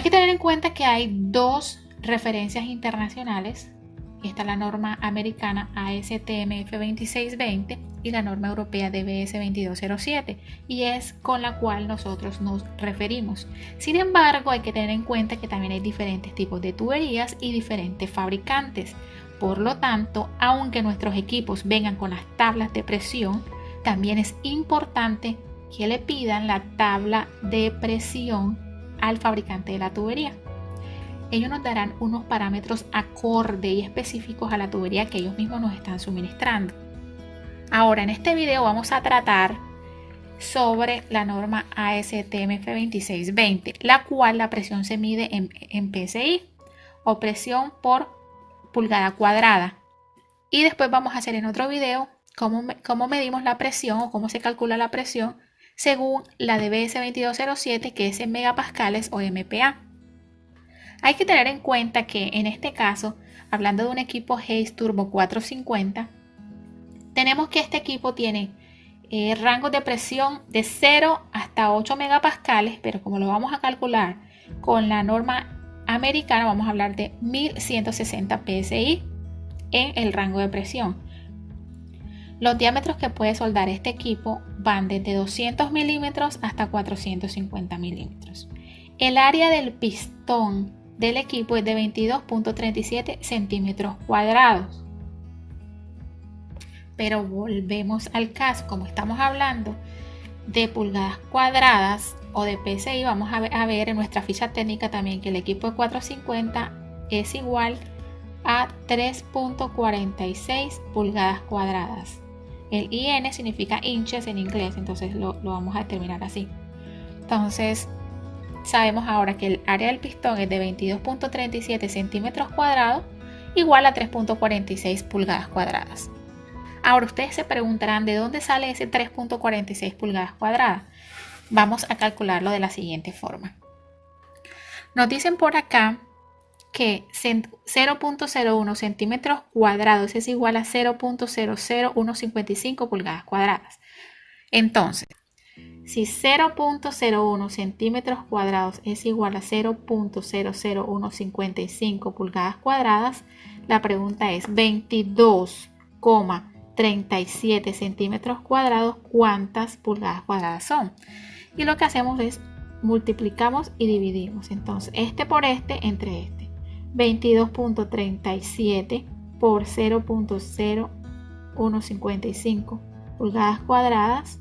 que tener en cuenta que hay dos referencias internacionales. Está la norma americana ASTM F2620 y la norma europea DBS 2207, y es con la cual nosotros nos referimos. Sin embargo, hay que tener en cuenta que también hay diferentes tipos de tuberías y diferentes fabricantes. Por lo tanto, aunque nuestros equipos vengan con las tablas de presión, también es importante que le pidan la tabla de presión al fabricante de la tubería. Ellos nos darán unos parámetros acorde y específicos a la tubería que ellos mismos nos están suministrando. Ahora, en este video vamos a tratar sobre la norma ASTM F2620, la cual la presión se mide en PSI o presión por pulgada cuadrada. Y después vamos a hacer en otro video cómo medimos la presión o cómo se calcula la presión según la DBS 2207, que es en megapascales o MPa. Hay que tener en cuenta que en este caso, hablando de un equipo Hayes Turbo 450, tenemos que este equipo tiene rangos de presión de 0 hasta 8 megapascales, pero como lo vamos a calcular con la norma americana, vamos a hablar de 1160 psi en el rango de presión. Los diámetros que puede soldar este equipo van desde 200 milímetros hasta 450 milímetros. El área del pistón del equipo es de 22.37 centímetros cuadrados. Pero volvemos al caso, como estamos hablando de pulgadas cuadradas o de PSI, vamos a ver en nuestra ficha técnica también que el equipo de 450 es igual a 3.46 pulgadas cuadradas. El IN significa inches en inglés, entonces lo vamos a determinar así. Entonces, sabemos ahora que el área del pistón es de 22.37 centímetros cuadrados, igual a 3.46 pulgadas cuadradas. Ahora ustedes se preguntarán de dónde sale ese 3.46 pulgadas cuadradas. Vamos a calcularlo de la siguiente forma. Nos dicen por acá que 0.01 centímetros cuadrados es igual a 0.00155 pulgadas cuadradas. Entonces, si 0.01 centímetros cuadrados es igual a 0.00155 pulgadas cuadradas, la pregunta es 22,37 centímetros cuadrados, ¿cuántas pulgadas cuadradas son? Y lo que hacemos es multiplicamos y dividimos. Entonces, este por este entre este. 22.37 por 0.0155 pulgadas cuadradas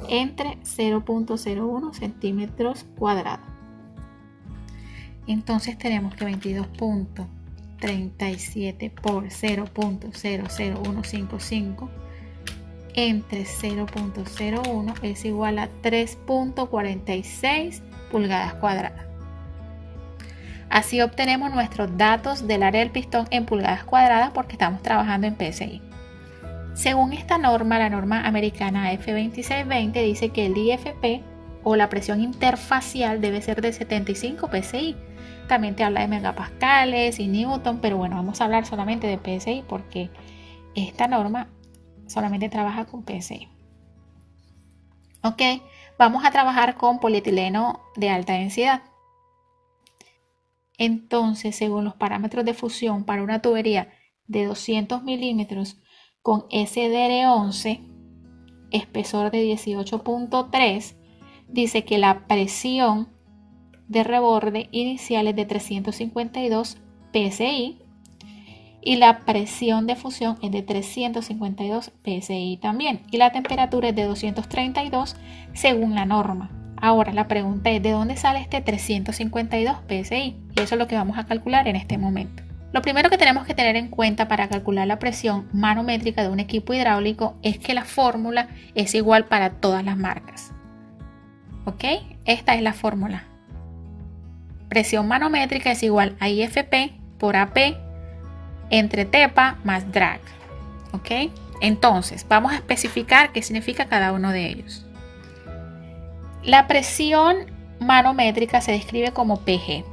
entre 0.01 centímetros cuadrados. Entonces tenemos que 22.37 por 0.00155 entre 0.01 es igual a 3.46 pulgadas cuadradas. Así obtenemos nuestros datos del área del pistón en pulgadas cuadradas porque estamos trabajando en PSI. Según esta norma, la norma americana F2620 dice que el IFP o la presión interfacial debe ser de 75 PSI. También te habla de megapascales y newton, pero bueno, vamos a hablar solamente de PSI porque esta norma solamente trabaja con PSI. Ok, vamos a trabajar con polietileno de alta densidad. Entonces, según los parámetros de fusión para una tubería de 200 milímetros con SDR11, espesor de 18.3, dice que la presión de reborde inicial es de 352 psi y la presión de fusión es de 352 psi también, y la temperatura es de 232 según la norma. Ahora la pregunta es, ¿de dónde sale este 352 psi? Y eso es lo que vamos a calcular en este momento. Lo primero que tenemos que tener en cuenta para calcular la presión manométrica de un equipo hidráulico es que la fórmula es igual para todas las marcas. ¿Ok? Esta es la fórmula. Presión manométrica es igual a IFP por AP entre TEPA más drag. ¿Ok? Entonces, vamos a especificar qué significa cada uno de ellos. La presión manométrica se describe como PG.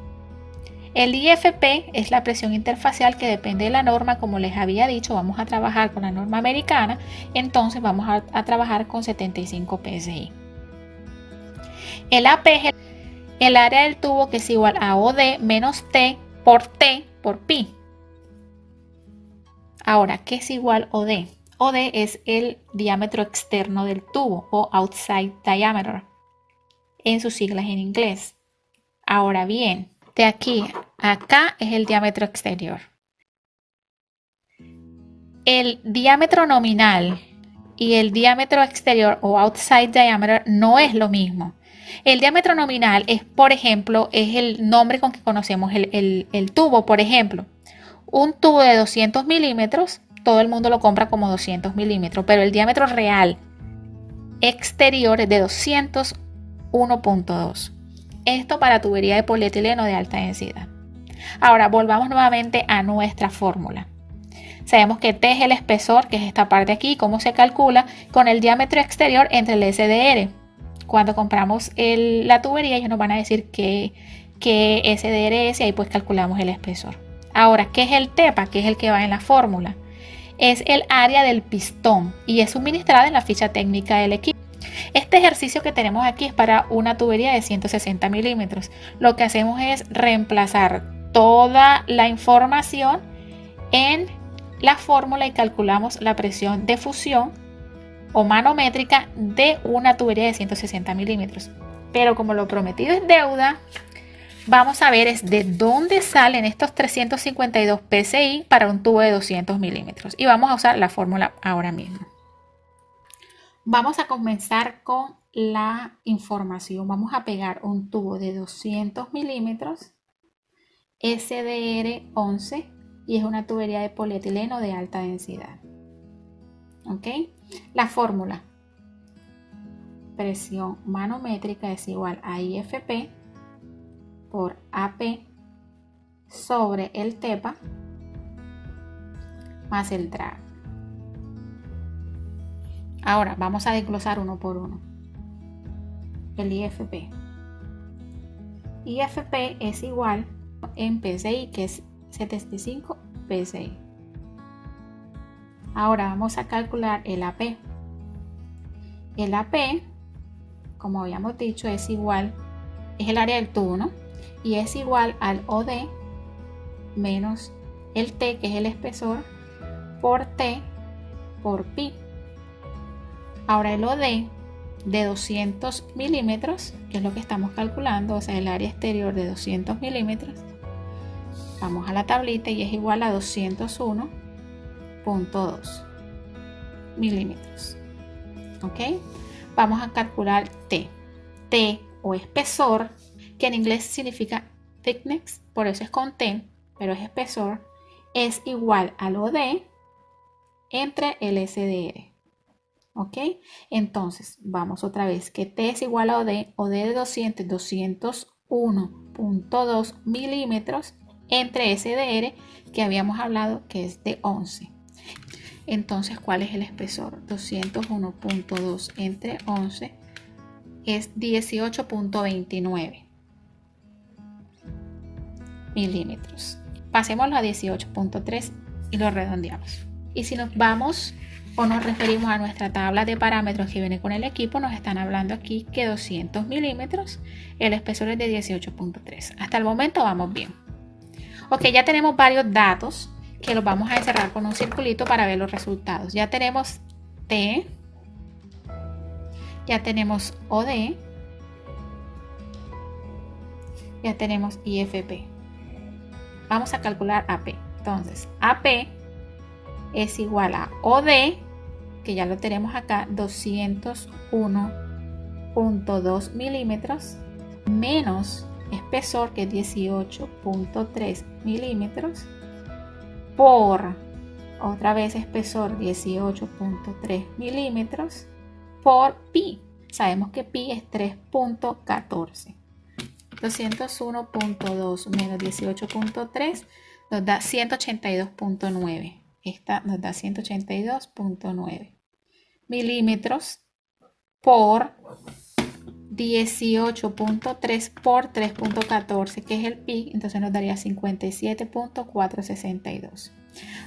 El IFP es la presión interfacial que depende de la norma, como les había dicho, vamos a trabajar con la norma americana, entonces vamos a trabajar con 75 psi. El AP el área del tubo, que es igual a OD menos T por pi. Ahora, ¿qué es igual OD? OD es el diámetro externo del tubo o outside diameter en sus siglas en inglés. Ahora bien, de aquí a acá es el diámetro exterior. El diámetro nominal y el diámetro exterior o outside diameter no es lo mismo. El diámetro nominal es, por ejemplo, es el nombre con que conocemos el tubo. Por ejemplo, un tubo de 200 milímetros, todo el mundo lo compra como 200 milímetros, pero el diámetro real exterior es de 201.2. Esto para tubería de polietileno de alta densidad. Ahora volvamos nuevamente a nuestra fórmula. Sabemos que T es el espesor, que es esta parte aquí, cómo se calcula con el diámetro exterior entre el SDR. Cuando compramos la tubería, ellos nos van a decir qué SDR es y ahí pues calculamos el espesor. Ahora, ¿qué es el TEPA? Que es el que va en la fórmula. Es el área del pistón y es suministrada en la ficha técnica del equipo. Este ejercicio que tenemos aquí es para una tubería de 160 milímetros. Lo que hacemos es reemplazar toda la información en la fórmula y calculamos la presión de fusión o manométrica de una tubería de 160 milímetros. Pero como lo prometido es deuda, vamos a ver es de dónde salen estos 352 PSI para un tubo de 200 milímetros. Y vamos a usar la fórmula ahora mismo. Vamos a comenzar con la información. Vamos a pegar un tubo de 200 milímetros, SDR 11, y es una tubería de polietileno de alta densidad. ¿Ok? La fórmula. Presión manométrica es igual a IFP por AP sobre el TEPA más el drag. Ahora vamos a desglosar uno por uno. El IFP. IFP es igual en PSI, que es 75 PSI. Ahora vamos a calcular el AP. El AP, como habíamos dicho, es igual, es el área del tubo, ¿no? Y es igual al OD menos el T, que es el espesor, por T por pi. Ahora el OD de 200 milímetros, que es lo que estamos calculando, o sea, el área exterior de 200 milímetros, vamos a la tablita y es igual a 201.2 milímetros. ¿Ok? Vamos a calcular T. T o espesor, que en inglés significa thickness, por eso es con T, pero es espesor, es igual al OD entre el SDR. ¿Ok? Entonces, vamos otra vez, que T es igual a OD de 200, 201.2 milímetros entre SDR, que habíamos hablado que es de 11. Entonces, ¿cuál es el espesor? 201.2 entre 11 es 18.29 milímetros. Pasémoslo a 18.3 y lo redondeamos. Y si nos vamos o nos referimos a nuestra tabla de parámetros que viene con el equipo, nos están hablando aquí que 200 milímetros, el espesor es de 18.3. Hasta el momento vamos bien. Ok, ya tenemos varios datos que los vamos a encerrar con un circulito para ver los resultados. Ya tenemos T, ya tenemos OD, ya tenemos IFP. Vamos a calcular AP. Entonces, AP es igual a OD, que ya lo tenemos acá, 201.2 milímetros, menos espesor, que es 18.3 milímetros, por, otra vez espesor, 18.3 milímetros, por pi. Sabemos que pi es 3.14. 201.2 menos 18.3 nos da 182.9. Esta nos da 182.9 milímetros por 18.3 por 3.14, que es el pi, entonces nos daría 57.462.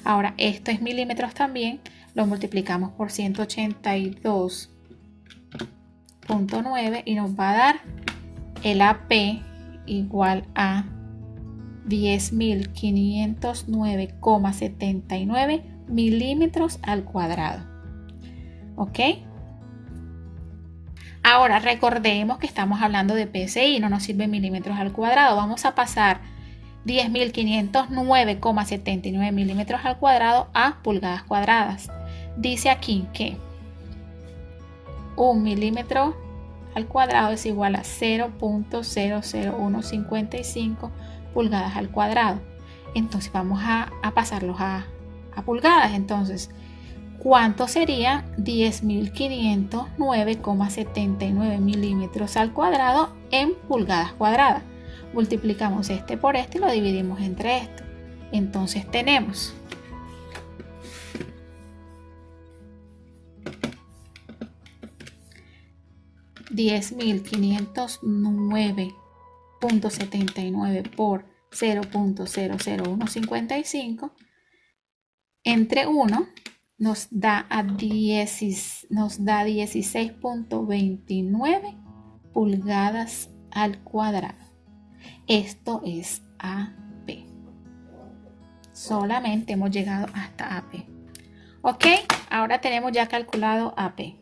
Ahora, esto es milímetros también, lo multiplicamos por 182.9 y nos va a dar el AP igual a 10.509,79 milímetros al cuadrado. ¿Ok? Ahora recordemos que estamos hablando de PSI, no nos sirve milímetros al cuadrado. Vamos a pasar 10.509,79 milímetros al cuadrado a pulgadas cuadradas. Dice aquí que 1 milímetro al cuadrado es igual a 0.00155 pulgadas al cuadrado. Entonces vamos a pasarlos a pulgadas. Entonces, ¿cuánto sería 10.509,79 milímetros al cuadrado en pulgadas cuadradas? Multiplicamos este por este y lo dividimos entre esto. Entonces tenemos 10.509,79 por 0.00155 entre 1 nos da 16.29 pulgadas al cuadrado. Esto es AP. Solamente hemos llegado hasta AP. Ok, ahora tenemos ya calculado AP.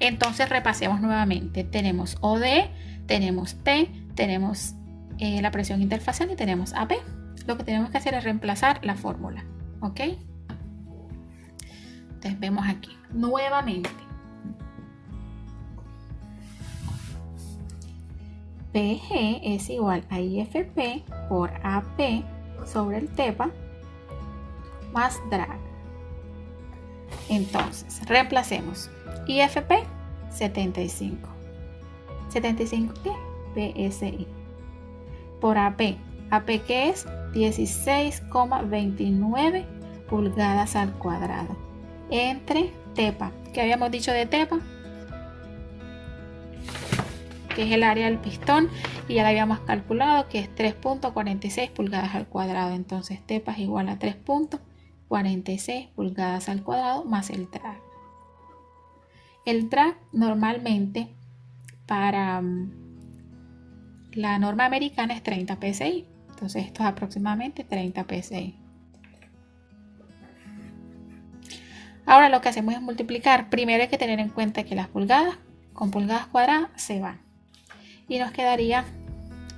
Entonces repasemos nuevamente. Tenemos OD, tenemos T, tenemos la presión interfacial y tenemos AP. Lo que tenemos que hacer es reemplazar la fórmula. ¿Ok? Entonces vemos aquí nuevamente. PG es igual a IFP por AP sobre el TEPA más drag. Entonces reemplacemos. IFP 75. ¿75 qué? PSI. Por AP. AP que es 16,29 pulgadas al cuadrado. Entre TEPA. ¿Qué habíamos dicho de TEPA? Que es el área del pistón. Y ya lo habíamos calculado que es 3.46 pulgadas al cuadrado. Entonces TEPA es igual a 3.46 pulgadas al cuadrado más el drag. El drag normalmente para la norma americana es 30 psi. Entonces esto es aproximadamente 30 psi. Ahora lo que hacemos es multiplicar. Primero hay que tener en cuenta que las pulgadas con pulgadas cuadradas se van. Y nos quedaría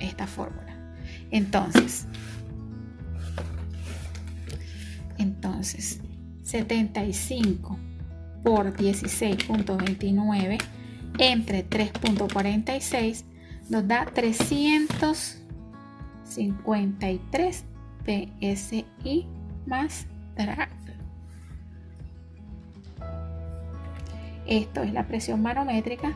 esta fórmula. Entonces 75 por 16.29 entre 3.46 nos da 353 PSI más drag. Esto es la presión manométrica.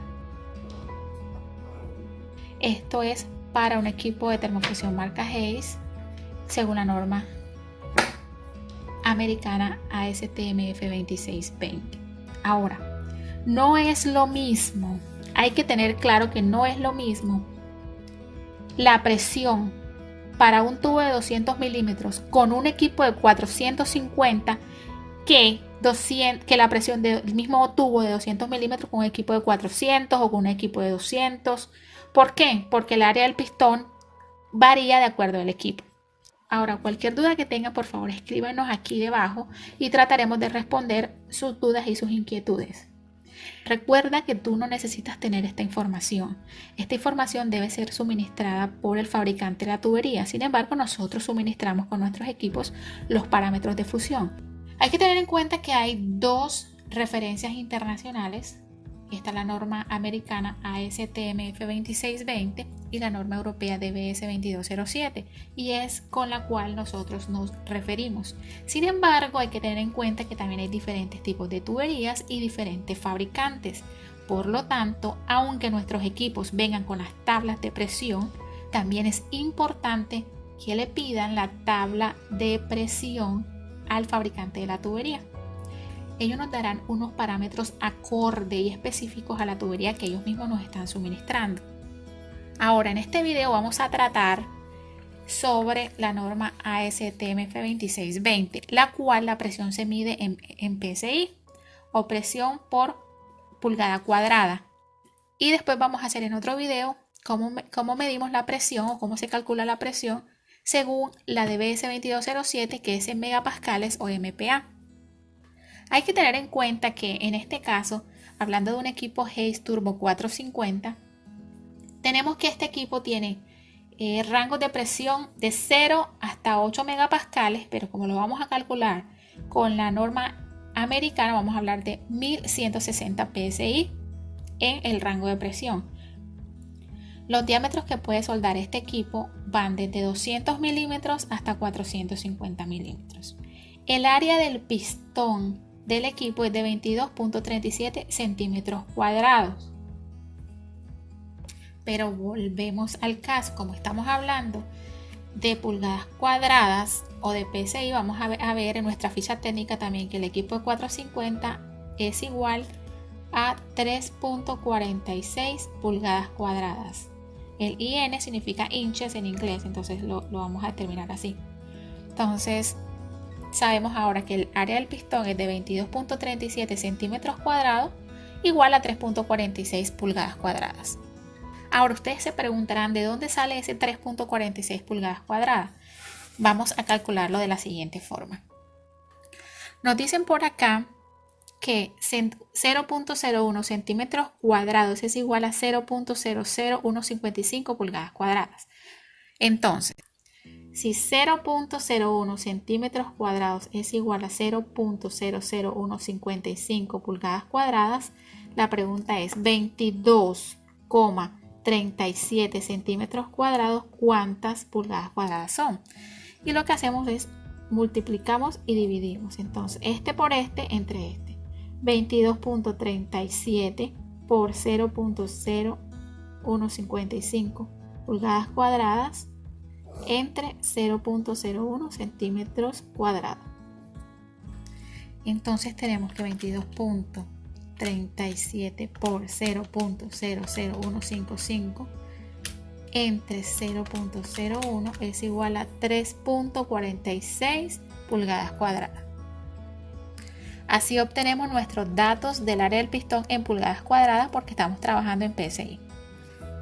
Esto es para un equipo de termofusión marca Hayes según la norma americana ASTM F2620. Ahora, no es lo mismo, hay que tener claro que no es lo mismo la presión para un tubo de 200 milímetros con un equipo de 450 que la presión del mismo tubo de 200 milímetros con un equipo de 400 o con un equipo de 200. ¿Por qué? Porque el área del pistón varía de acuerdo al equipo. Ahora, cualquier duda que tenga, por favor, escríbanos aquí debajo y trataremos de responder sus dudas y sus inquietudes. Recuerda que tú no necesitas tener esta información. Esta información debe ser suministrada por el fabricante de la tubería. Sin embargo, nosotros suministramos con nuestros equipos los parámetros de fusión. Hay que tener en cuenta que hay dos referencias internacionales. Está la norma americana ASTM F2620 y la norma europea DBS 2207 y es con la cual nosotros nos referimos. Sin embargo, hay que tener en cuenta que también hay diferentes tipos de tuberías y diferentes fabricantes. Por lo tanto, aunque nuestros equipos vengan con las tablas de presión, también es importante que le pidan la tabla de presión al fabricante de la tubería. Ellos nos darán unos parámetros acorde y específicos a la tubería que ellos mismos nos están suministrando. Ahora en este video vamos a tratar sobre la norma ASTM F2620, la cual la presión se mide en PSI o presión por pulgada cuadrada. Y después vamos a hacer en otro video cómo medimos la presión o cómo se calcula la presión según la DBS 2207, que es en megapascales o MPa. Hay que tener en cuenta que en este caso, hablando de un equipo Hayes Turbo 450, tenemos que este equipo tiene rangos de presión de 0 hasta 8 megapascales, pero como lo vamos a calcular con la norma americana, vamos a hablar de 1160 psi en el rango de presión. Los diámetros que puede soldar este equipo van desde 200 milímetros hasta 450 milímetros. El área del pistón del equipo es de 22.37 centímetros cuadrados. Pero volvemos al caso, como estamos hablando de pulgadas cuadradas o de PSI, vamos a ver en nuestra ficha técnica también que el equipo de 450 es igual a 3.46 pulgadas cuadradas. El IN significa inches en inglés, entonces lo vamos a determinar así. Entonces sabemos ahora que el área del pistón es de 22.37 centímetros cuadrados igual a 3.46 pulgadas cuadradas. Ahora ustedes se preguntarán de dónde sale ese 3.46 pulgadas cuadradas. Vamos a calcularlo de la siguiente forma. Nos dicen por acá que 0.01 centímetros cuadrados es igual a 0.00155 pulgadas cuadradas. Entonces, si 0.01 centímetros cuadrados es igual a 0.00155 pulgadas cuadradas, la pregunta es 22,37 centímetros cuadrados, ¿cuántas pulgadas cuadradas son? Y lo que hacemos es multiplicamos y dividimos. Entonces, este por este entre este. 22.37 por 0.0155 pulgadas cuadradas entre 0.01 centímetros cuadrados. Entonces tenemos que 22.37 por 0.00155 entre 0.01 es igual a 3.46 pulgadas cuadradas. Así obtenemos nuestros datos del área del pistón en pulgadas cuadradas porque estamos trabajando en PSI.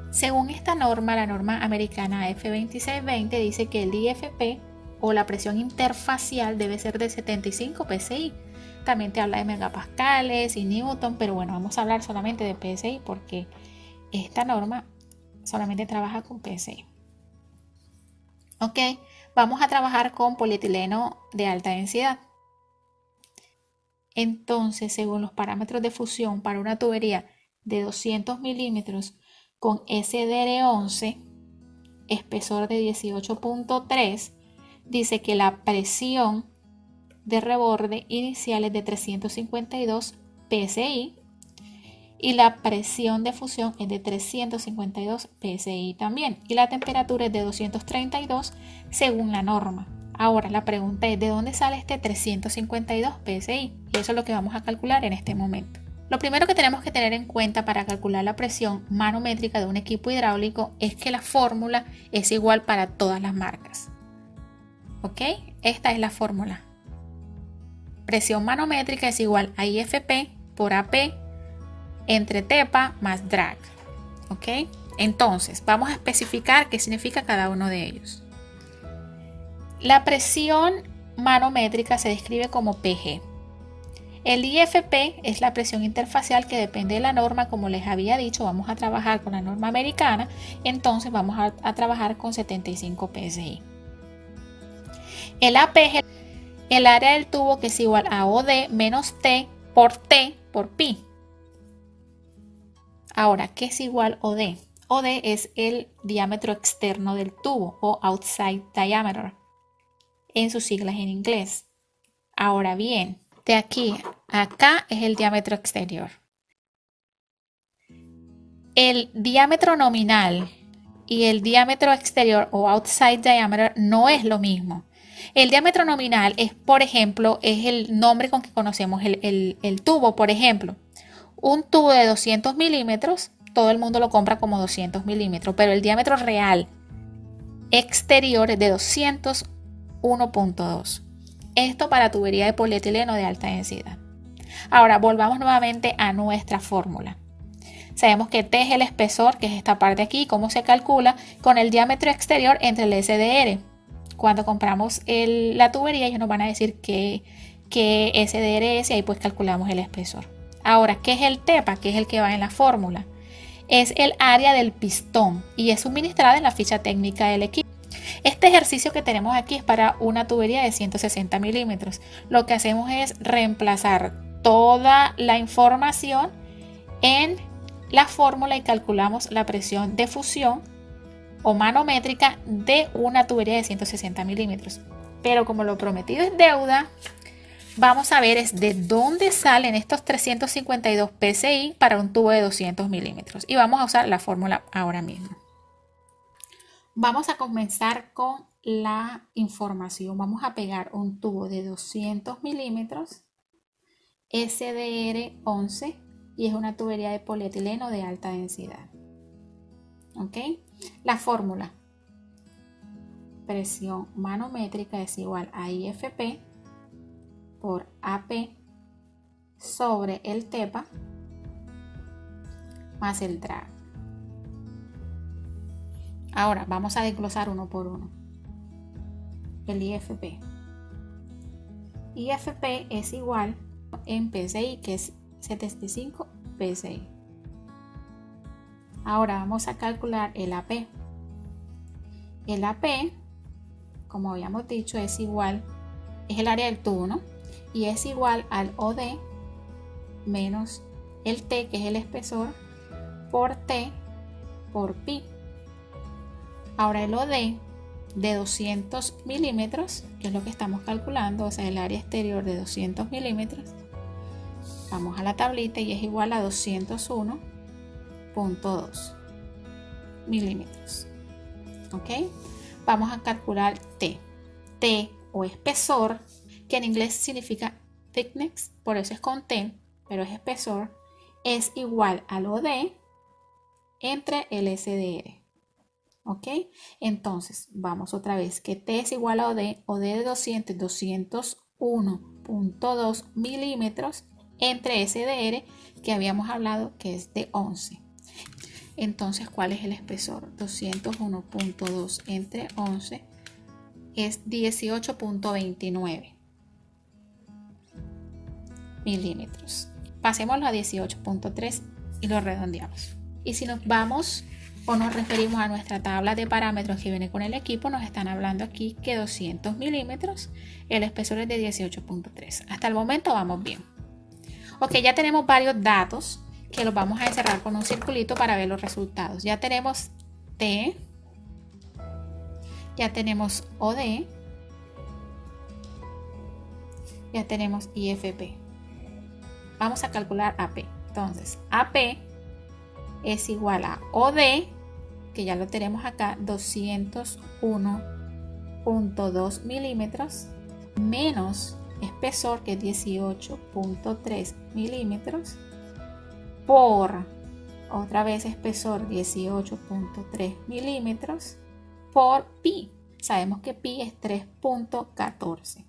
Según esta norma, la norma americana F2620 dice que el IFP o la presión interfacial debe ser de 75 PSI. También te habla de megapascales y newton, pero bueno, vamos a hablar solamente de PSI porque esta norma solamente trabaja con PSI. Ok, vamos a trabajar con polietileno de alta densidad. Entonces, según los parámetros de fusión para una tubería de 200 milímetros con SDR11, espesor de 18.3, dice que la presión de reborde inicial es de 352 psi y la presión de fusión es de 352 psi también, y la temperatura es de 232 según la norma. Ahora la pregunta es, ¿de dónde sale este 352 psi? Y eso es lo que vamos a calcular en este momento. Lo primero que tenemos que tener en cuenta para calcular la presión manométrica de un equipo hidráulico es que la fórmula es igual para todas las marcas. ¿Ok? Esta es la fórmula. Presión manométrica es igual a IFP por AP entre TEPA más drag. ¿Ok? Entonces, vamos a especificar qué significa cada uno de ellos. La presión manométrica se describe como PG. El IFP es la presión interfacial que depende de la norma, como les había dicho, vamos a trabajar con la norma americana, entonces vamos a trabajar con 75 psi. El AP es el área del tubo que es igual a OD menos T por pi. Ahora, ¿qué es igual OD? OD es el diámetro externo del tubo o outside diameter en sus siglas en inglés. Ahora bien, de aquí a acá es el diámetro exterior. El diámetro nominal y el diámetro exterior o outside diameter no es lo mismo. El diámetro nominal es, por ejemplo, es el nombre con que conocemos el tubo. Por ejemplo, un tubo de 200 milímetros, todo el mundo lo compra como 200 milímetros, pero el diámetro real exterior es de 201.2. Esto para tubería de polietileno de alta densidad. Ahora volvamos nuevamente a nuestra fórmula. Sabemos que T es el espesor, que es esta parte aquí, cómo se calcula con el diámetro exterior entre el SDR. Cuando compramos la tubería, ellos nos van a decir qué SDR es y ahí pues calculamos el espesor. Ahora, ¿qué es el TEPA? Que es el que va en la fórmula. Es el área del pistón y es suministrada en la ficha técnica del equipo. Este ejercicio que tenemos aquí es para una tubería de 160 milímetros. Lo que hacemos es reemplazar toda la información en la fórmula y calculamos la presión de fusión o manométrica de una tubería de 160 milímetros. Pero como lo prometido es deuda, vamos a ver es de dónde salen estos 352 PSI para un tubo de 200 milímetros. Y vamos a usar la fórmula ahora mismo. Vamos a comenzar con la información. Vamos a pegar un tubo de 200 milímetros, SDR 11, y es una tubería de polietileno de alta densidad. ¿Ok? La fórmula. Presión manométrica es igual a IFP por AP sobre el TEPA más el drag. Ahora vamos a desglosar uno por uno. El IFP. IFP es igual en PSI, que es 75 PSI. Ahora vamos a calcular el AP. El AP, como habíamos dicho, es igual, es el área del tubo, ¿no? Y es igual al OD menos el T, que es el espesor, por T por pi. Ahora el OD de 200 milímetros, que es lo que estamos calculando, o sea, el área exterior de 200 milímetros, vamos a la tablita y es igual a 201.2 milímetros. ¿Ok? Vamos a calcular T. T o espesor, que en inglés significa thickness, por eso es con T, pero es espesor, es igual al OD entre el SDR. ¿Ok? Entonces, vamos otra vez, que T es igual a OD de 200, 201.2 milímetros entre SDR, que habíamos hablado que es de 11. Entonces, ¿cuál es el espesor? 201.2 entre 11 es 18.29 milímetros. Pasémoslo a 18.3 y lo redondeamos. Y si nos vamos o nos referimos a nuestra tabla de parámetros que viene con el equipo, nos están hablando aquí que 200 milímetros, el espesor es de 18.3. Hasta el momento vamos bien. Ok, ya tenemos varios datos que los vamos a encerrar con un circulito para ver los resultados. Ya tenemos T, ya tenemos OD, ya tenemos IFP. Vamos a calcular AP. Entonces, AP es igual a OD, que ya lo tenemos acá, 201.2 milímetros, menos espesor, que es 18.3 milímetros, por, otra vez espesor, 18.3 milímetros, por pi. Sabemos que pi es 3.14.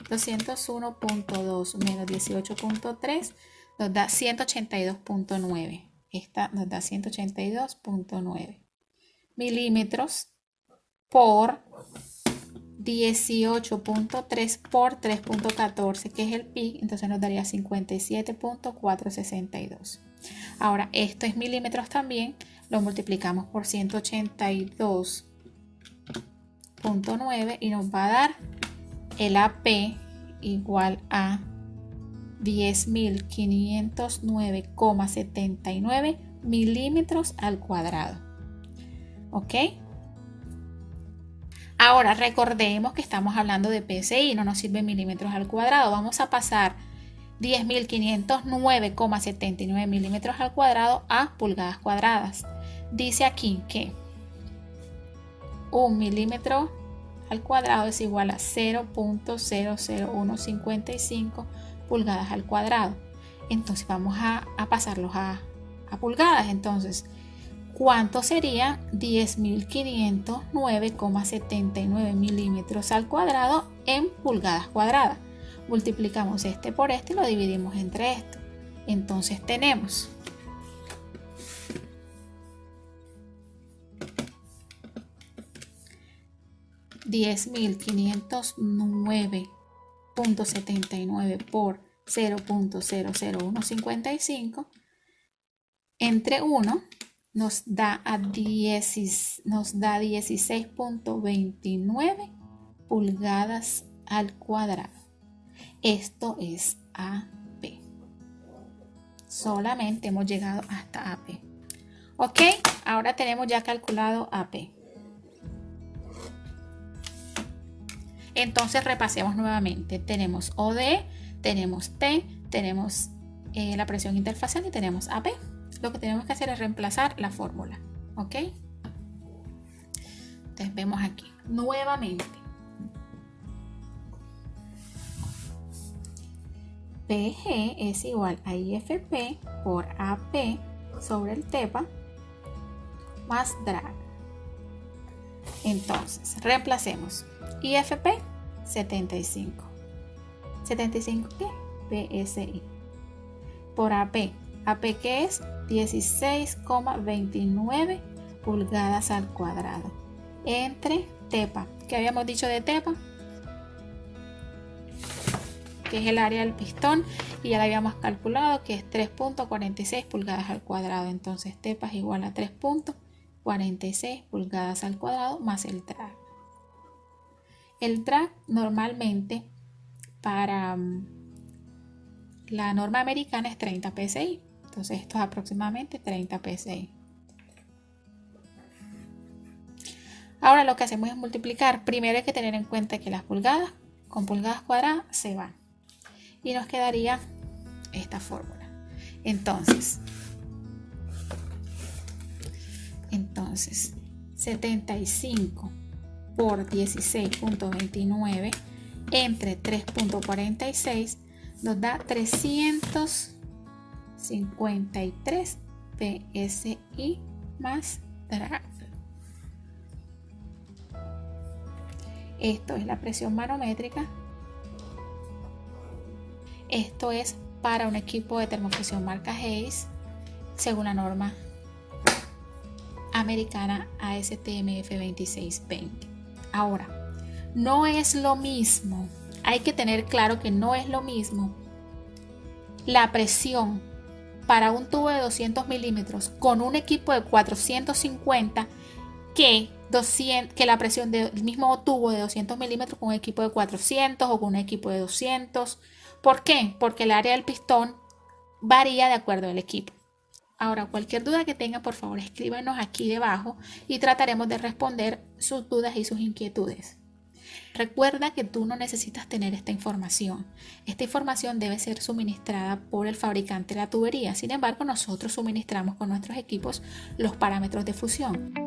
201.2 menos 18.3 nos da 182.9. Esta nos da 182.9 milímetros por 18.3 por 3.14, que es el pi, entonces nos daría 57.462. Ahora, esto es milímetros también, lo multiplicamos por 182.9 y nos va a dar el AP igual a 10.509,79 milímetros al cuadrado. ¿Ok? Ahora recordemos que estamos hablando de PSI, no nos sirve milímetros al cuadrado. Vamos a pasar 10.509,79 milímetros al cuadrado a pulgadas cuadradas. Dice aquí que 1 milímetro al cuadrado es igual a 0.00155 pulgadas al cuadrado. Entonces vamos a pasarlos a pulgadas. Entonces, ¿cuánto sería 10.509,79 milímetros al cuadrado en pulgadas cuadradas? Multiplicamos este por este y lo dividimos entre esto. Entonces tenemos 10.509.79 por 0.00155 entre 1 nos da 16.29 pulgadas al cuadrado. Esto es AP. Solamente hemos llegado hasta AP. Ok, ahora tenemos ya calculado AP. Entonces repasemos nuevamente. Tenemos OD, tenemos T, tenemos la presión interfacial y tenemos AP. Lo que tenemos que hacer es reemplazar la fórmula. ¿Ok? Entonces vemos aquí nuevamente. PG es igual a IFP por AP sobre el TEPA más drag. Entonces, reemplacemos. IFP 75. ¿75 qué? PSI. Por AP. AP que es 16,29 pulgadas al cuadrado. Entre TEPA. ¿Qué habíamos dicho de TEPA? Que es el área del pistón, y ya la habíamos calculado que es 3.46 pulgadas al cuadrado. Entonces TEPA es igual a 3.46 pulgadas al cuadrado más el drag. El drag normalmente para la norma americana es 30 psi. Entonces esto es aproximadamente 30 psi. Ahora lo que hacemos es multiplicar. Primero hay que tener en cuenta que las pulgadas con pulgadas cuadradas se van. Y nos quedaría esta fórmula. Entonces 75 por 16.29 entre 3.46 nos da 353 PSI más drag. Esto es la presión manométrica. Esto es para un equipo de termofusión marca Hayes según la norma americana ASTM F2620. Ahora, no es lo mismo, hay que tener claro que no es lo mismo la presión para un tubo de 200 milímetros con un equipo de 450 que la presión del mismo tubo de 200 milímetros con un equipo de 400 o con un equipo de 200. ¿Por qué? Porque el área del pistón varía de acuerdo al equipo. Ahora, cualquier duda que tengan, por favor, escríbanos aquí debajo y trataremos de responder sus dudas y sus inquietudes. Recuerda que tú no necesitas tener esta información. Esta información debe ser suministrada por el fabricante de la tubería. Sin embargo, nosotros suministramos con nuestros equipos los parámetros de fusión.